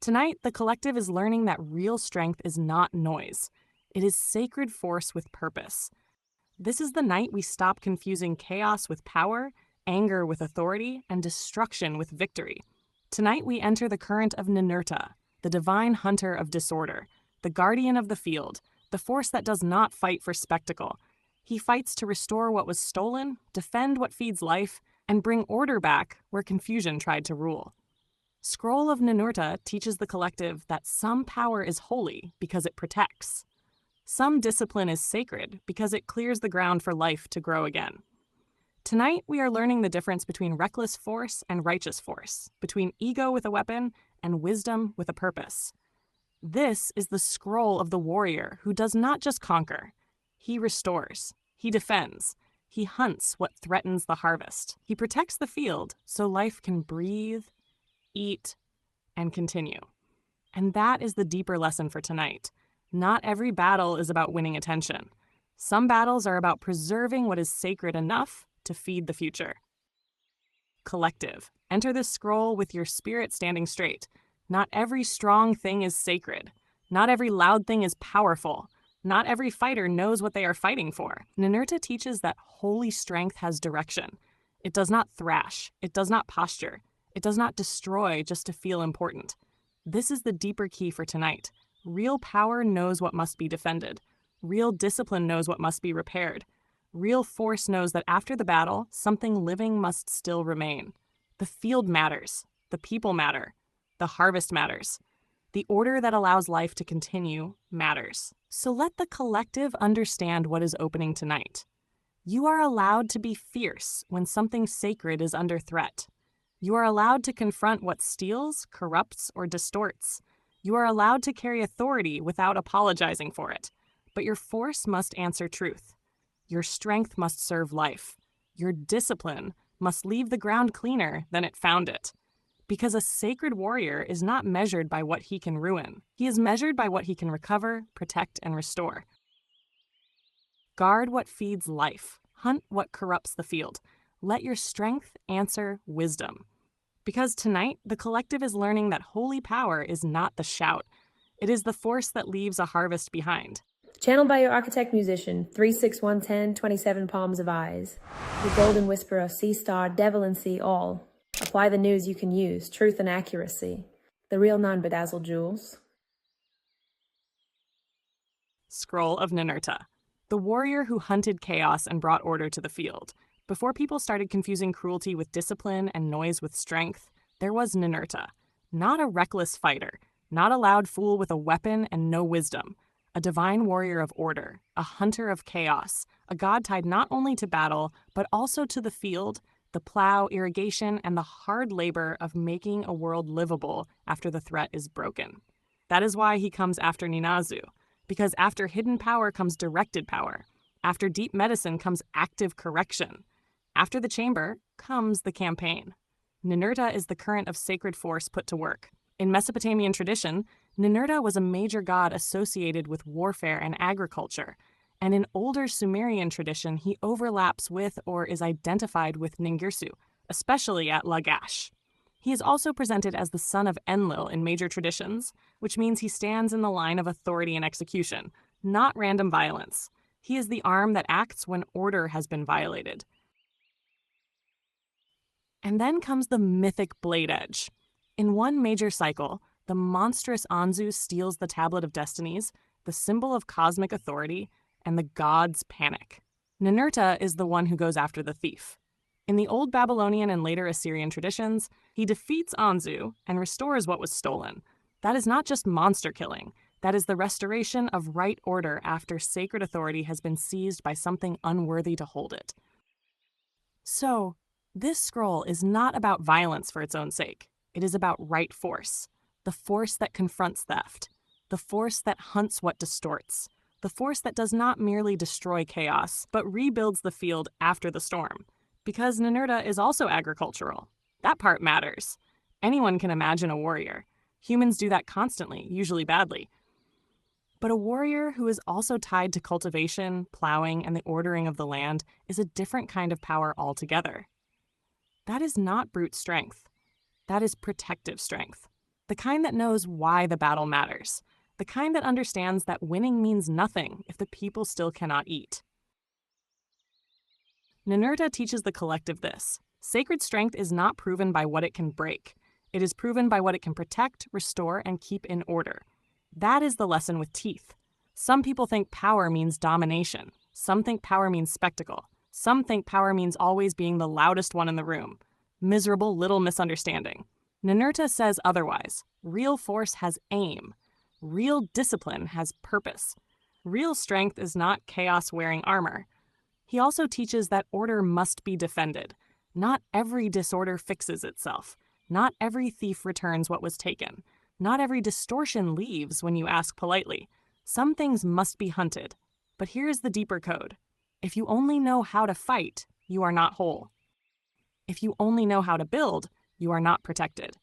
Tonight, the collective is learning that real strength is not noise. It is sacred force with purpose. This is the night we stop confusing chaos with power, anger with authority, and destruction with victory. Tonight we enter the current of Ninurta, the divine hunter of disorder, the guardian of the field, the force that does not fight for spectacle. He fights to restore what was stolen, defend what feeds life, and bring order back where confusion tried to rule. Scroll of Ninurta teaches the collective that some power is holy because it protects. Some discipline is sacred because it clears the ground for life to grow again. Tonight, we are learning the difference between reckless force and righteous force, between ego with a weapon and wisdom with a purpose. This is the scroll of the warrior who does not just conquer. He restores. He defends. He hunts what threatens the harvest. He protects the field so life can breathe, eat, and continue. And that is the deeper lesson for tonight. Not every battle is about winning attention. Some battles are about preserving what is sacred enough to feed the future. Collective. Enter this scroll with your spirit standing straight. Not every strong thing is sacred. Not every loud thing is powerful. Not every fighter knows what they are fighting for. Ninurta teaches that holy strength has direction. It does not thrash. It does not posture. It does not destroy just to feel important. This is the deeper key for tonight. Real power knows what must be defended. Real discipline knows what must be repaired. Real force knows that after the battle, something living must still remain. The field matters. The people matter. The harvest matters. The order that allows life to continue matters. So let the collective understand what is opening tonight. You are allowed to be fierce when something sacred is under threat. You are allowed to confront what steals, corrupts, or distorts. You are allowed to carry authority without apologizing for it. But your force must answer truth. Your strength must serve life. Your discipline must leave the ground cleaner than it found it. Because a sacred warrior is not measured by what he can ruin. He is measured by what he can recover, protect, and restore. Guard what feeds life. Hunt what corrupts the field. Let your strength answer wisdom. Because tonight, the collective is learning that holy power is not the shout. It is the force that leaves a harvest behind. Channeled by your architect musician, 36110, 27 palms of eyes. The golden whisperer, sea star, Devalan see all. Apply the news you can use, truth and accuracy. The real non-bedazzled jewels. Scroll of Ninurta, the warrior who hunted chaos and brought order to the field. Before people started confusing cruelty with discipline and noise with strength, there was Ninurta. Not a reckless fighter, not a loud fool with a weapon and no wisdom. A divine warrior of order, a hunter of chaos, a god tied not only to battle, but also to the field, the plow, irrigation, and the hard labor of making a world livable after the threat is broken. That is why he comes after Ninazu, because after hidden power comes directed power. After deep medicine comes active correction. After the chamber comes the campaign. Ninurta is the current of sacred force put to work. In Mesopotamian tradition, Ninurta was a major god associated with warfare and agriculture, and in older Sumerian tradition, he overlaps with or is identified with Ningirsu, especially at Lagash. He is also presented as the son of Enlil in major traditions, which means he stands in the line of authority and execution, not random violence. He is the arm that acts when order has been violated. And then comes the mythic Blade Edge. In one major cycle, the monstrous Anzu steals the Tablet of Destinies, the symbol of cosmic authority, and the gods panic. Ninurta is the one who goes after the thief. In the old Babylonian and later Assyrian traditions, he defeats Anzu and restores what was stolen. That is not just monster killing. That is the restoration of right order after sacred authority has been seized by something unworthy to hold it. So, this scroll is not about violence for its own sake. It is about right force, the force that confronts theft, the force that hunts what distorts, the force that does not merely destroy chaos, but rebuilds the field after the storm. Because Ninurta is also agricultural. That part matters. Anyone can imagine a warrior. Humans do that constantly, usually badly. But a warrior who is also tied to cultivation, plowing, and the ordering of the land is a different kind of power altogether. That is not brute strength. That is protective strength. the kind that knows why the battle matters, the kind that understands that winning means nothing if the people still cannot eat. Ninurta teaches the collective this. Sacred strength is not proven by what it can break. It is proven by what it can protect, restore, and keep in order. That is the lesson with teeth. Some people think power means domination. Some think power means spectacle. Some think power means always being the loudest one in the room. Miserable little misunderstanding. Ninurta says otherwise. Real force has aim. Real discipline has purpose. Real strength is not chaos wearing armor. He also teaches that order must be defended. Not every disorder fixes itself. Not every thief returns what was taken. Not every distortion leaves when you ask politely. Some things must be hunted. But here is the deeper code. If you only know how to fight, you are not whole. If you only know how to build, you are not protected.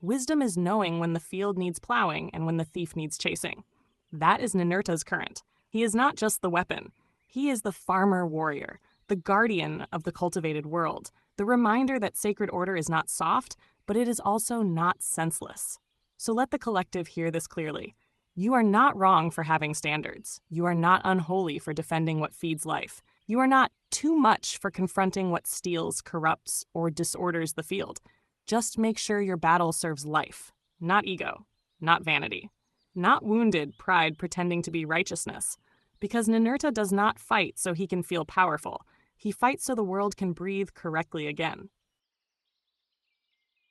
Wisdom is knowing when the field needs plowing and when the thief needs chasing. That is Ninurta's current. He is not just the weapon. He is the farmer warrior, the guardian of the cultivated world, the reminder that sacred order is not soft, but it is also not senseless. So let the collective hear this clearly. You are not wrong for having standards. You are not unholy for defending what feeds life. You are not too much for confronting what steals, corrupts, or disorders the field. Just make sure your battle serves life, not ego, not vanity, not wounded pride pretending to be righteousness. Because Ninurta does not fight so he can feel powerful. He fights so the world can breathe correctly again.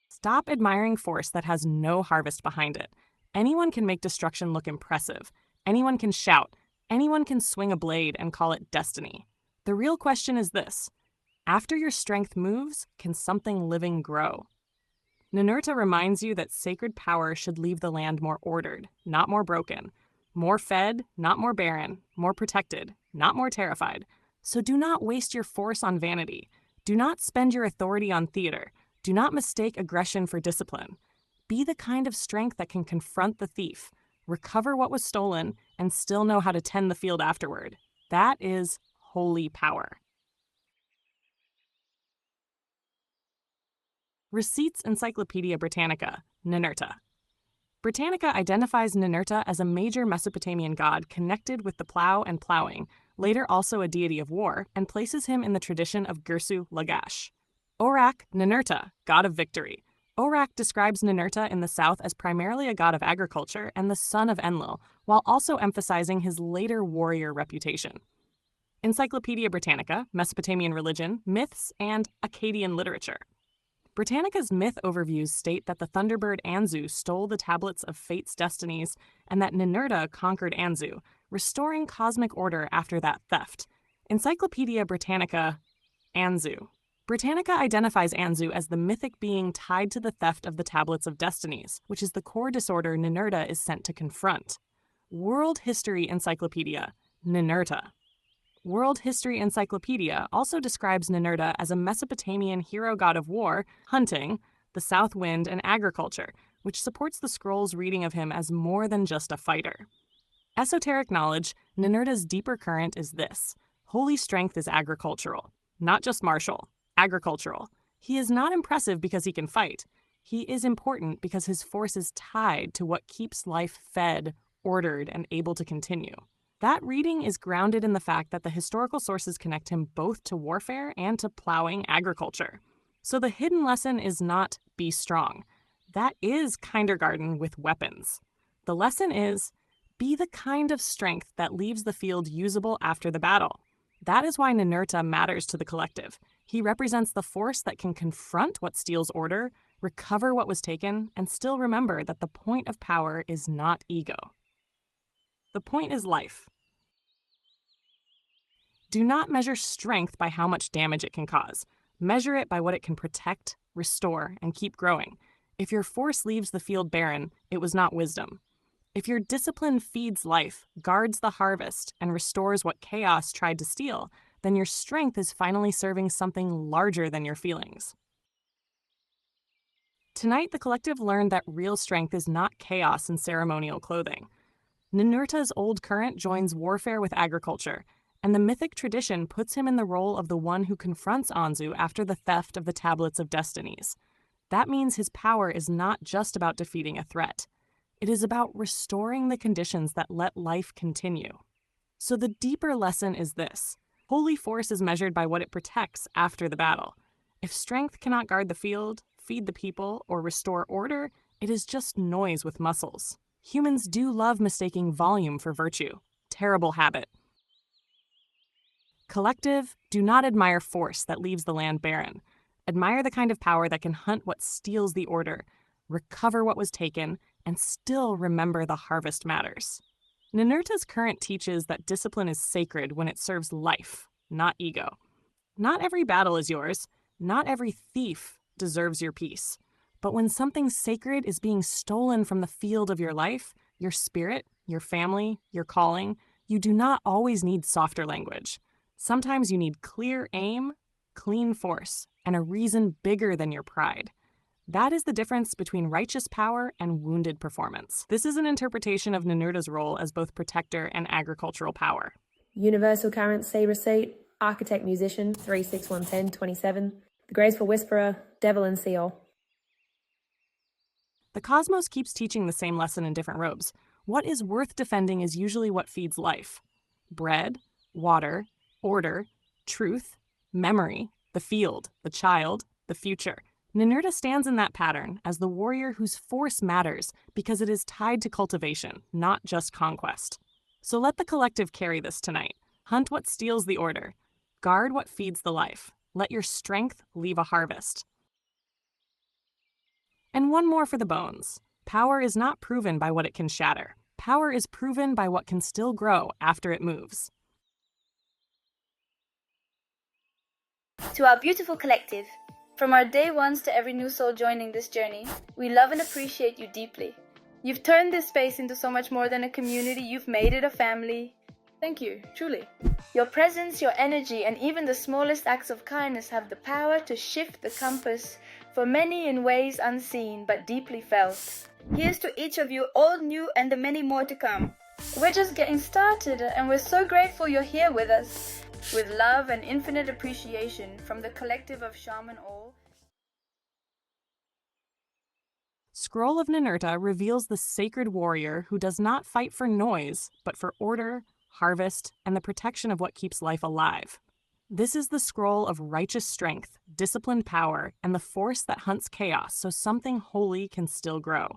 Stop admiring force that has no harvest behind it. Anyone can make destruction look impressive. Anyone can shout. Anyone can swing a blade and call it destiny. The real question is this. After your strength moves, can something living grow? Ninurta reminds you that sacred power should leave the land more ordered, not more broken. More fed, not more barren. More protected, not more terrified. So do not waste your force on vanity. Do not spend your authority on theater. Do not mistake aggression for discipline. Be the kind of strength that can confront the thief, recover what was stolen, and still know how to tend the field afterward. That is holy power. Receipts Encyclopedia Britannica, Ninurta. Britannica identifies Ninurta as a major Mesopotamian god connected with the plow and plowing, later also a deity of war, and places him in the tradition of Girsu Lagash. Orak Ninurta, god of victory. Orak describes Ninurta in the south as primarily a god of agriculture and the son of Enlil, while also emphasizing his later warrior reputation. Encyclopedia Britannica, Mesopotamian religion, myths, and Akkadian literature. Britannica's myth overviews state that the Thunderbird Anzu stole the tablets of fate's destinies and that Ninurta conquered Anzu, restoring cosmic order after that theft. Encyclopedia Britannica, Anzu. Britannica identifies Anzu as the mythic being tied to the theft of the tablets of destinies, which is the core disorder Ninurta is sent to confront. World History Encyclopedia, Ninurta. World History Encyclopedia also describes Ninurta as a Mesopotamian hero god of war, hunting, the south wind, and agriculture, which supports the scroll's reading of him as more than just a fighter. Esoteric knowledge, Ninurta's deeper current is this. Holy strength is agricultural, not just martial, agricultural. He is not impressive because he can fight. He is important because his force is tied to what keeps life fed, ordered, and able to continue. That reading is grounded in the fact that the historical sources connect him both to warfare and to plowing agriculture. So the hidden lesson is not be strong. That is kindergarten with weapons. The lesson is be the kind of strength that leaves the field usable after the battle. That is why Ninurta matters to the collective. He represents the force that can confront what steals order, recover what was taken, and still remember that the point of power is not ego. The point is life. Do not measure strength by how much damage it can cause. Measure it by what it can protect, restore, and keep growing. If your force leaves the field barren, it was not wisdom. If your discipline feeds life, guards the harvest, and restores what chaos tried to steal, then your strength is finally serving something larger than your feelings. Tonight, the collective learned that real strength is not chaos in ceremonial clothing. Ninurta's old current joins warfare with agriculture, and the mythic tradition puts him in the role of the one who confronts Anzu after the theft of the Tablets of Destinies. That means his power is not just about defeating a threat. It is about restoring the conditions that let life continue. So the deeper lesson is this. Holy force is measured by what it protects after the battle. If strength cannot guard the field, feed the people, or restore order, it is just noise with muscles. Humans do love mistaking volume for virtue. Terrible habit. Collective, do not admire force that leaves the land barren. Admire the kind of power that can hunt what steals the order, recover what was taken, and still remember the harvest matters. Ninurta's current teaches that discipline is sacred when it serves life, not ego. Not every battle is yours. Not every thief deserves your peace. But when something sacred is being stolen from the field of your life, your spirit, your family, your calling, you do not always need softer language. Sometimes you need clear aim, clean force, and a reason bigger than your pride. That is the difference between righteous power and wounded performance. This is an interpretation of Ninurta's role as both protector and agricultural power. Universal Current, C receipt, Architect Musician, 3611027, The Graceful Whisperer, Devalan, C Ahll. The cosmos keeps teaching the same lesson in different robes. What is worth defending is usually what feeds life. Bread, water, order, truth, memory, the field, the child, the future. Ninurta stands in that pattern as the warrior whose force matters because it is tied to cultivation, not just conquest. So let the collective carry this tonight. Hunt what steals the order. Guard what feeds the life. Let your strength leave a harvest. And one more for the bones. Power is not proven by what it can shatter. Power is proven by what can still grow after it moves. To our beautiful collective, from our day ones to every new soul joining this journey, we love and appreciate you deeply. You've turned this space into so much more than a community. You've made it a family. Thank you, truly. Your presence, your energy, and even the smallest acts of kindness have the power to shift the compass for many in ways unseen but deeply felt. Here's to each of you, all new and the many more to come. We're just getting started, and we're so grateful you're here with us. With love and infinite appreciation from the collective of Shaman Ahll. Scroll of Ninurta reveals the sacred warrior who does not fight for noise, but for order, harvest, and the protection of what keeps life alive. This is the scroll of righteous strength, disciplined power, and the force that hunts chaos so something holy can still grow.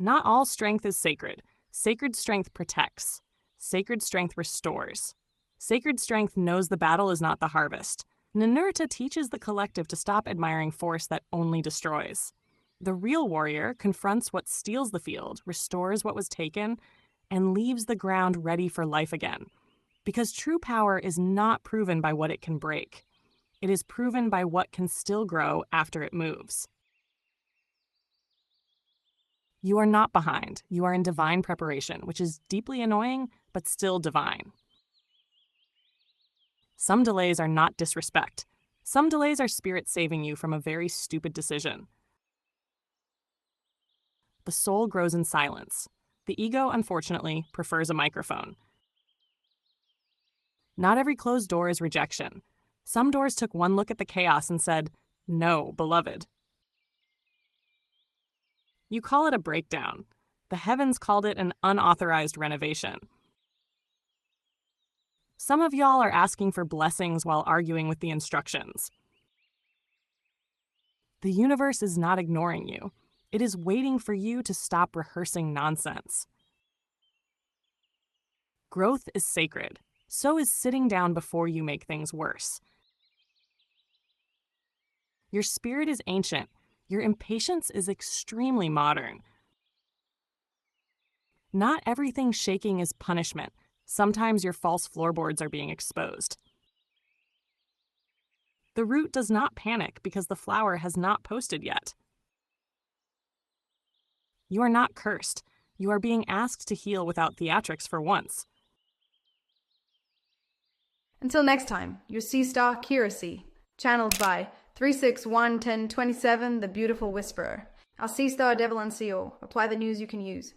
Not all strength is sacred. Sacred strength protects. Sacred strength restores. Sacred strength knows the battle is not the harvest. Ninurta teaches the collective to stop admiring force that only destroys. The real warrior confronts what steals the field, restores what was taken, and leaves the ground ready for life again. Because true power is not proven by what it can break. It is proven by what can still grow after it moves. You are not behind. You are in divine preparation, which is deeply annoying, but still divine. Some delays are not disrespect. Some delays are spirit saving you from a very stupid decision. The soul grows in silence. The ego, unfortunately, prefers a microphone. Not every closed door is rejection. Some doors took one look at the chaos and said, "No, beloved." You call it a breakdown. The heavens called it an unauthorized renovation. Some of y'all are asking for blessings while arguing with the instructions. The universe is not ignoring you. It is waiting for you to stop rehearsing nonsense. Growth is sacred. So is sitting down before you make things worse. Your spirit is ancient. Your impatience is extremely modern. Not everything shaking is punishment. Sometimes your false floorboards are being exposed. The root does not panic because the flower has not posted yet. You are not cursed. You are being asked to heal without theatrics for once. Until next time, your Sea Star Kiracy, channeled by 3611027, the Beautiful Whisperer. Our Sea Star Devalan, C Ahll. Apply the news you can use.